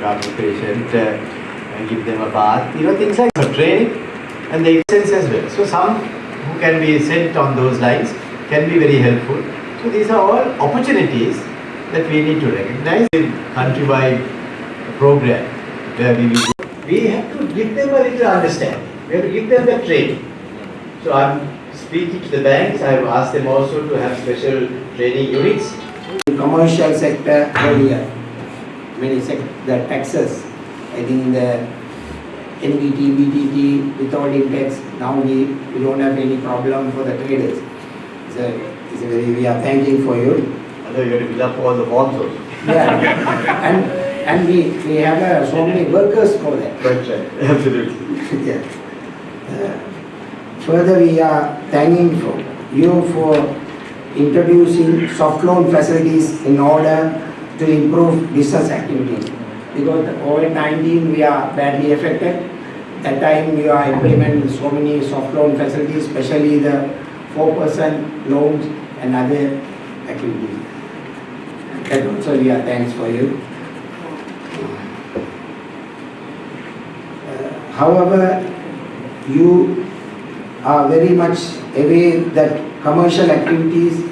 come to patient and give them a bath, things like training and the expense as well. So some who can be sent on those lines can be very helpful. So these are all opportunities that we need to recognize in countrywide program where we have to give them a little understanding. We have to give them the training. So I'm speaking to the banks. I've asked them also to have special training units. Commercial sector earlier, the taxes, I think the NBT, BTT, withholding tax, now we don't have any problem for the traders. We are thanking for you. I know you have to fill up all the forms also. Yeah, and we have so many workers for that. Right. Absolutely. Yeah. Further, we are thanking you for introducing soft loan facilities in order to improve business activities. Because the COVID-19 we are badly affected. That time we are implementing so many soft loan facilities, especially the 4% loans and other activities. That also we are thanks for you. However, you are very much aware that commercial activities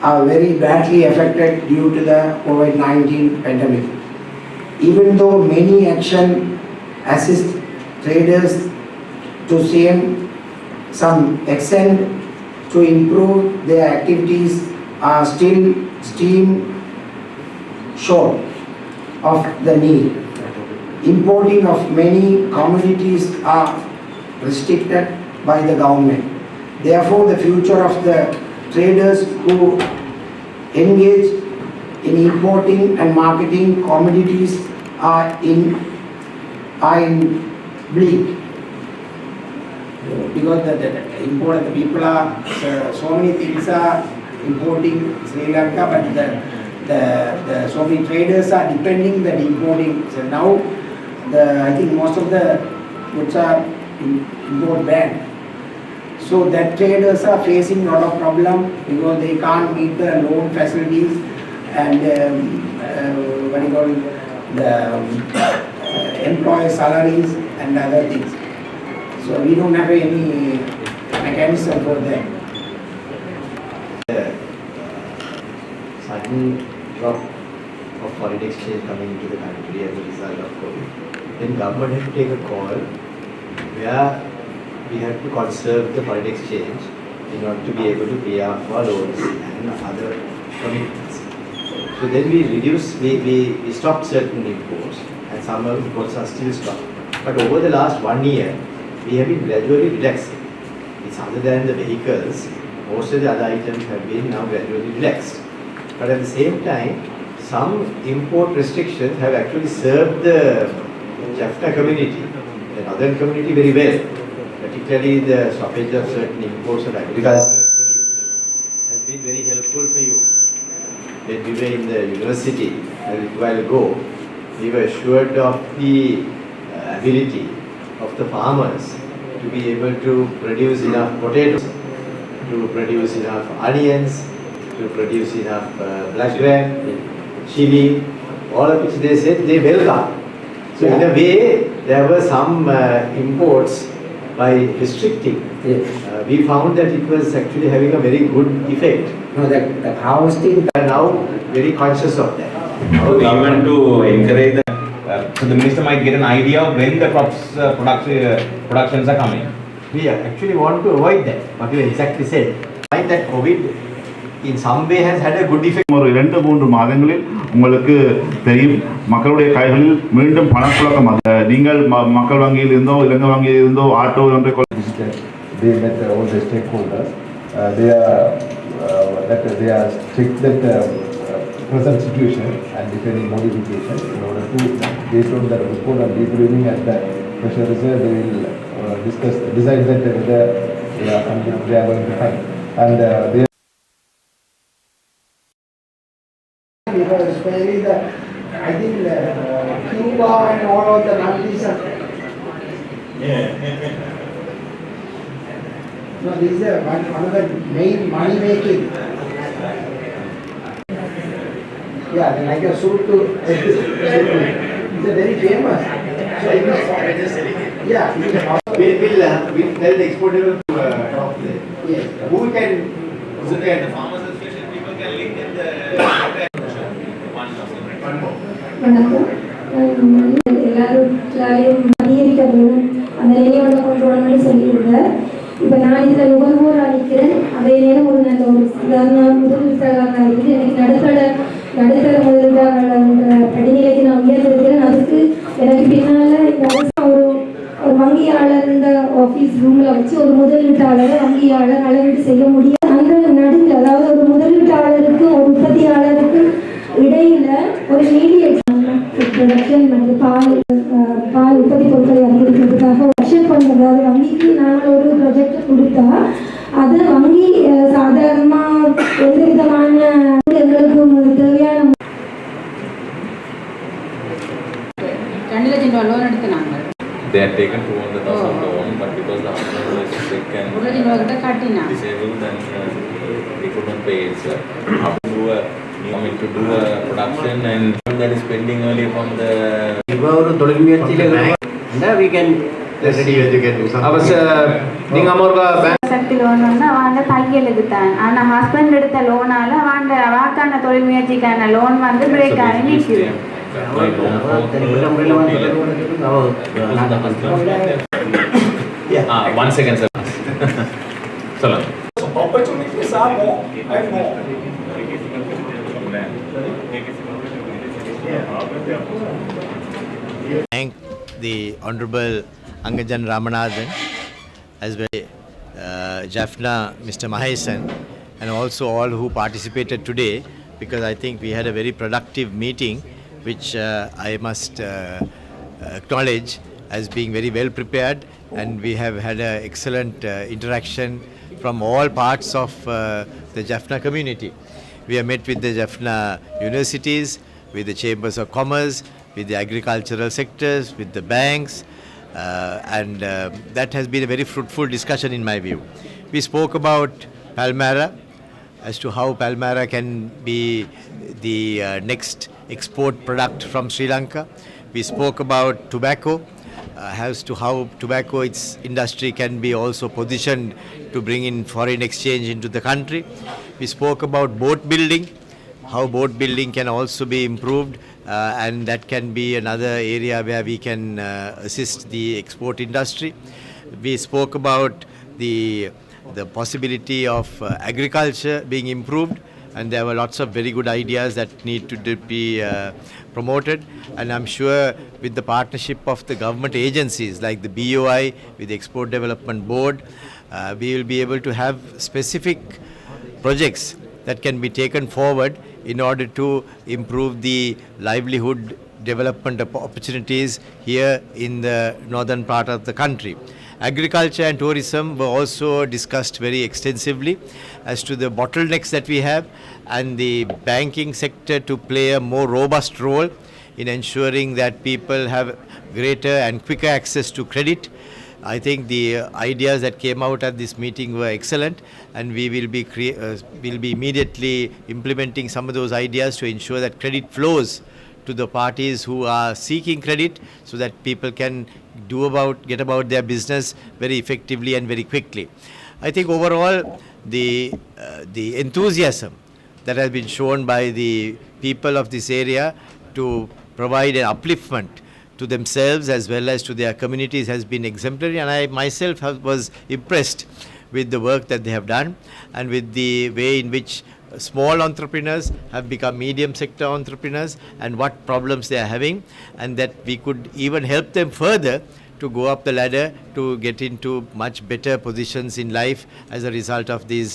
are very badly affected due to the COVID-19 pandemic. Even though many action assist traders to some extent to improve their activities, are still short of the need. Importing of many commodities are restricted by the government. Therefore, the future of the traders who engage in importing and marketing commodities are in bleak. Because the people are so many things are importing Sri Lanka, but the so many traders are depending the importing. So now I think most of the goods are import banned. So that traders are facing a lot of problem because they can't meet the loan facilities and the employee salaries and other things. So we don't have any mechanism for that. Sudden drop of foreign exchange coming into the country as a result of COVID. Then government had to take a call where we had to conserve the foreign exchange in order to be able to pay off our loans and other commitments. So then we stopped certain imports and some imports are still stopped. But over the last 1 year, we have been gradually relaxing. It's other than the vehicles, most of the other items have been now gradually relaxed. But at the same time, some import restrictions have actually served the Jaffna community, the northern community very well. Particularly the stoppage of certain imports of agriculture has been very helpful for you. When we were in the university a little while ago, we were assured of the ability of the farmers to be able to produce enough potatoes, to produce enough onions, to produce enough black gram, chili, all of which they said they welcome. So in a way, there were some imports by restricting. Yes. We found that it was actually having a very good effect. No, the harvesting. We are now very conscious of that. So we want to encourage so the minister might get an idea of when the crops productions are coming. We actually want to avoid that. What you exactly said. Find that COVID in some way has had a good effect. ஒரு 2-3 மாதங்களில் உங்களுக்கு தெரியும் மக்களுடைய கைகளில் மீண்டும் பணப்புழக்கம் நீங்கள் மக்கள் வங்கியில் இருந்தோ இலங்கை வங்கியில் இருந்தோ ஆட்டோ ஒன்றை they met all the stakeholders. They are strict that present situation and if any modification in order to based on the report and debriefing at the special reserve they will decide that whether they are going to find and they because especially I think Cuba and all of the countries are. No, this is one of the main money making. Yeah, like a suit to It's a very famous. So it is, yeah, it is We'll tell the exporter to talk there. yes. Who can, The farmers association people can link in the one more. வணக்கம் எல்லாரும் அதிகரிக்க வேணும் அந்த நிலையோட கொண்டு வரணும்னு சொல்லியிருந்தார். இப்போ நான் இதில் நுகர்வோர் அளிக்கிறேன். அதே நேரம் ஒரு நல்ல ஒரு சாதாரண முதலீட்டாளராக இருக்குது. எனக்கு நடுத்தர முதலீட்டாளர் படிநிலைக்கு நான் உயர்ந்திருக்கிறேன். அதுக்கு எனக்கு பின்னால் இந்த அரசு ஒரு வங்கியாளர் இந்த ஆஃபீஸ் ரூமில் வச்சு ஒரு முதலீட்டாளரை வங்கியாளர் அளவீடு செய்ய முடியாது. அந்த நடுவில் அதாவது ஒரு முதலீட்டாளருக்கு ஒரு உற்பத்தியாளருக்கு இடையில ஒரு மீடியேட் ப்ரொடக்ஷன் மற்றும் பால் உற்பத்தி பொருட்களை அதிகரிக்கிறதுக்காக வருஷம் பண்ணுறது. அது வங்கிக்கு நாங்கள் ஒரு ப்ரொஜெக்ட் கொடுத்தா அதை வங்கி சாதாரணமாக எந்த விதமான எங்களுக்கு தேவையான 2 லட்சம் லோன் எடுத்து நாங்கள் They had taken 200,000 loan, but because the husband was sick and 1 லட்சம் ரூபா கிட்ட கட்டினா disabled, then they couldn't pay it. So, to do a production and that is pending only from the. ஒரு தொழில் முயற்சியில் we can see whether you can do something. நீங்கள் amount சக்தி loan வந்து அவன் தையலுக்கு தான். ஆனால் ஹஸ்பண்ட் எடுத்த லோனால அவன் வாக்கான தொழில் முயற்சிக்கான லோன் வந்து பிரேக் ஆகி நிற்குது. One second, sir. சொல்லுங்க. Opportunities are more and more. Thank the Honorable Angajan Ramanathan as well Jaffna Mr. Mahesan and also all who participated today, because I think we had a very productive meeting which I must acknowledge as being very well prepared, and we have had an excellent interaction from all parts of the Jaffna community. We have met with the Jaffna universities, with the chambers of commerce, with the agricultural sectors, with the banks, and that has been a very fruitful discussion in my view. We spoke about Palmyra, as to how Palmyra can be the next export product from Sri Lanka. We spoke about tobacco, as to how tobacco, its industry can be also positioned to bring in foreign exchange into the country. We spoke about boat building, how boat building can also be improved, and that can be another area where we can assist the export industry. We spoke about the possibility of agriculture being improved, and there were lots of very good ideas that need to be promoted, and I'm sure with the partnership of the government agencies like the BOI, with the Export Development Board, we will be able to have specific projects that can be taken forward in order to improve the livelihood development opportunities here in the northern part of the country. Agriculture and tourism were also discussed very extensively as to the bottlenecks that we have, and the banking sector to play a more robust role in ensuring that people have greater and quicker access to credit. I think the ideas that came out at this meeting were excellent, and we will be immediately implementing some of those ideas to ensure that credit flows to the parties who are seeking credit, so that people can get about their business very effectively and very quickly. I think overall the enthusiasm that has been shown by the people of this area to provide an upliftment to themselves as well as to their communities has been exemplary, and I myself was impressed with the work that they have done, and with the way in which small entrepreneurs have become medium sector entrepreneurs, and what problems they are having, and that we could even help them further to go up the ladder to get into much better positions in life as a result of these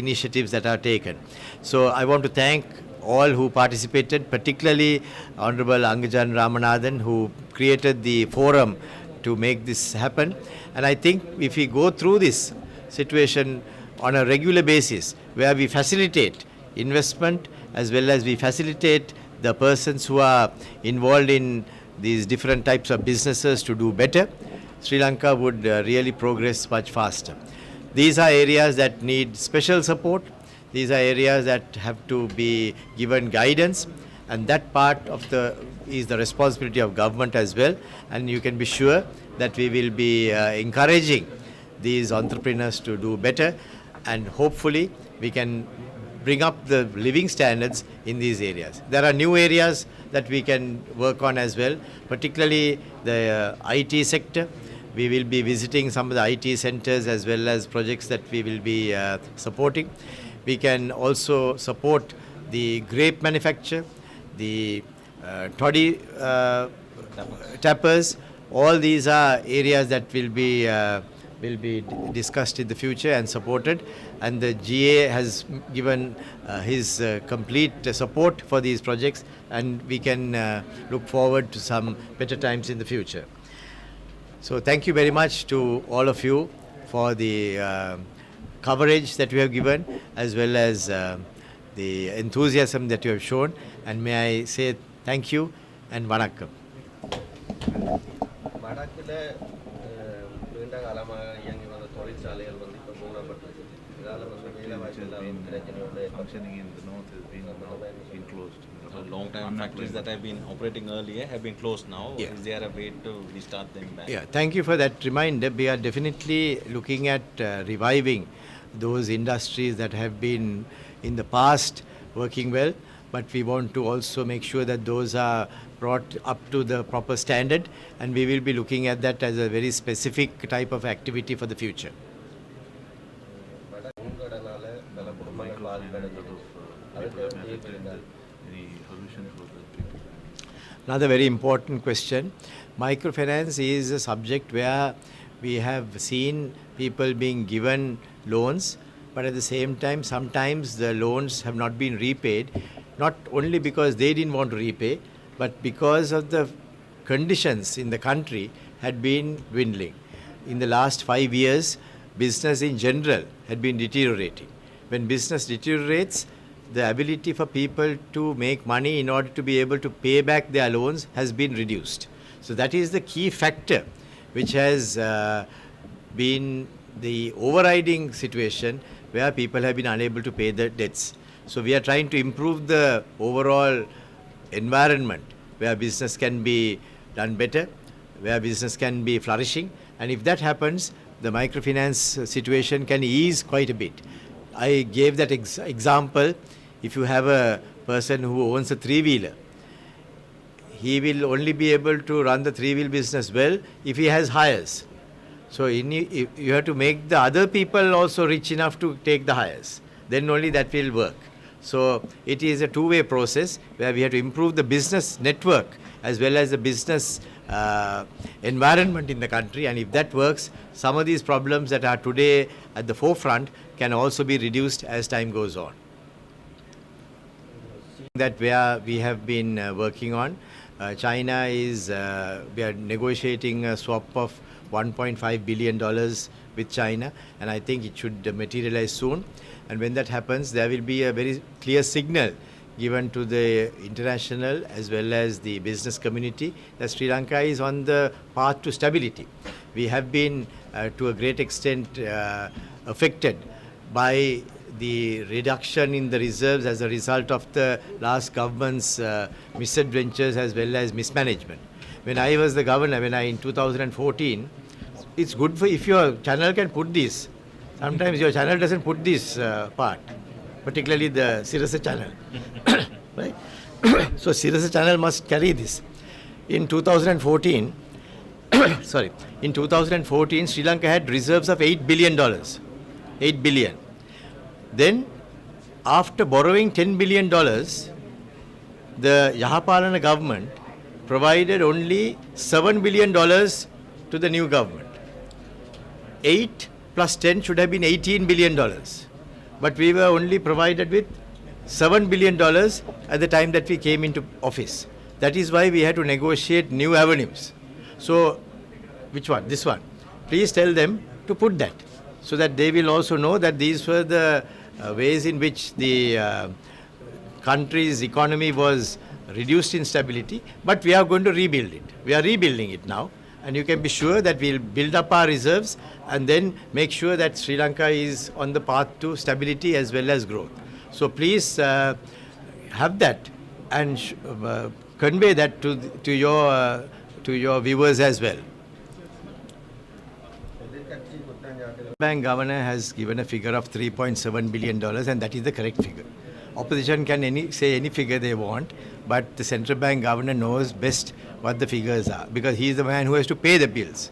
initiatives that are taken. So I want to thank all who participated, particularly Honorable Angajan Ramanathan, who created the forum to make this happen. And I think if we go through this situation on a regular basis, where we facilitate investment as well as we facilitate the persons who are involved in these different types of businesses to do better, Sri Lanka would really progress much faster. These are areas that need special support. These are areas that have to be given guidance, and that part of is the responsibility of government as well, and you can be sure that we will be encouraging these entrepreneurs to do better, and hopefully we can bring up the living standards in these areas. There are new areas that we can work on as well, particularly the IT sector. We will be visiting some of the IT centers as well as projects that we will be supporting. We can also support the grape manufacture, the toddy tappers. All these are areas that will be discussed in the future and supported, and the GA has given his complete support for these projects, and we can look forward to some better times in the future. So thank you very much to all of you for the coverage that you have given, as well as the enthusiasm that you have shown, and may I say thank you and vanakkam. வடக்கில் நீண்ட காலமாக இயங்கி வந்த தொழிற்சாலைகள் வந்து இப்போ மூடப்பட்டிருக்கு. இதால் வந்து வேலை வாய்ப்பு கிடைக்கணும். Functioning in the north has been closed. So long time factories that have been operating earlier have been closed now. Yeah. Is there a way to restart them back? Yeah, thank you for that reminder. We are definitely looking at reviving those industries that have been in the past working well, but we want to also make sure that those are brought up to the proper standard, and we will be looking at that as a very specific type of activity for the future. முன்கடனால பல குடும்பங்கள் பாதிப்படைஞ்சது. அதுக்கு தீர்வு Any solution for the people? Another very important question. Microfinance is a subject where we have seen people being given loans, but at the same time, sometimes the loans have not been repaid, not only because they didn't want to repay, but because of the conditions in the country had been dwindling. In the last 5 years, business in general had been deteriorating. When business deteriorates, the ability for people to make money in order to be able to pay back their loans has been reduced. So that is the key factor which has been the overriding situation where people have been unable to pay their debts. So we are trying to improve the overall environment where business can be done better, where business can be flourishing, and if that happens, the microfinance situation can ease quite a bit. I gave that example. If you have a person who owns a three-wheeler, he will only be able to run the three-wheel business well if he has hires. So you have to make the other people also rich enough to take the hires. Then only that will work. So it is a two-way process where we have to improve the business network as well as the business environment in the country, and if that works, some of these problems that are today at the forefront can also be reduced as time goes on. That where we have been working on, China is, we are negotiating a swap of $1.5 billion with China, and I think it should materialize soon. And when that happens, there will be a very clear signal given to the international as well as the business community that Sri Lanka is on the path to stability. We have been to a great extent affected by the reduction in the reserves as a result of the last government's misadventures as well as mismanagement. When I was the governor, in 2014, it's good for if your channel can put this. Sometimes your channel doesn't put this part, particularly the Sirasa channel. Right? So Sirasa channel must carry this. In 2014, in 2014, Sri Lanka had reserves of $8 billion. 8 billion. Then, after borrowing $10 billion, the Yahapalana government provided only $7 billion to the new government. 8 plus 10 should have been $18 billion. But we were only provided with $7 billion at the time that we came into office. That is why we had to negotiate new avenues. So, which one? This one. Please tell them to put that, so that they will also know that these were the ways in which the country's economy was reduced in stability, but we are going to rebuild it. We are rebuilding it now, and you can be sure that we'll build up our reserves and then make sure that Sri Lanka is on the path to stability as well as growth. So please have that and convey that to your viewers as well. Bank governor has given a figure of $3.7 billion, and that is the correct figure. Opposition can say any figure they want, but the central bank governor knows best what the figures are, because he is the man who has to pay the bills.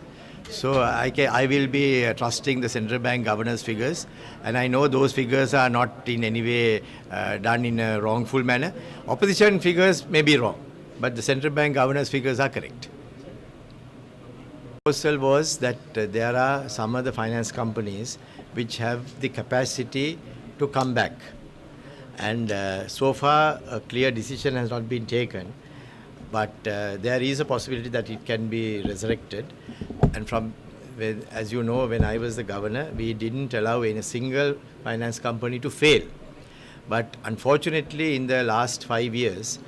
So I will be trusting the central bank governor's figures, and I know those figures are not in any way done in a wrongful manner. Opposition figures may be wrong, but the central bank governor's figures are correct. The proposal was that there are some of the finance companies which have the capacity to come back, and so far a clear decision has not been taken, but there is a possibility that it can be resurrected. And as you know, when I was the governor, we didn't allow any single finance company to fail. But unfortunately, in the last 5 years,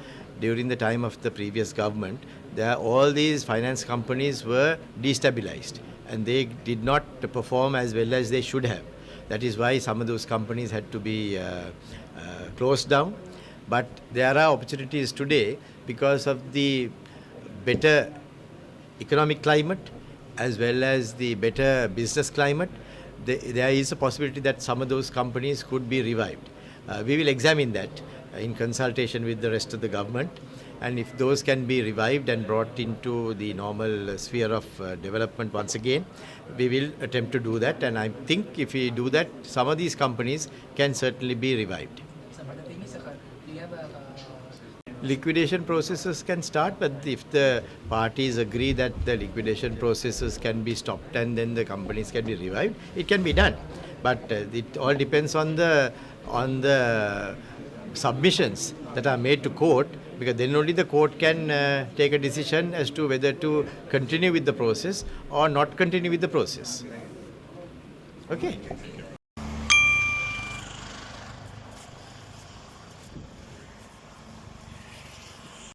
during the time of the previous government, all these finance companies were destabilized, and they did not perform as well as they should have. That is why some of those companies had to be closed down. But there are opportunities today because of the better economic climate as well as the better business climate. There is a possibility that some of those companies could be revived. We will examine that in consultation with the rest of the government, and if those can be revived and brought into the normal sphere of development once again, we will attempt to do that. And I think if we do that, some of these companies can certainly be revived. Liquidation processes can start, but if the parties agree that the liquidation processes can be stopped and then the companies can be revived, it can be done. But it all depends on the submissions that are made to court, because then only the court can take a decision as to whether to continue with the process or not continue with the process. Okay.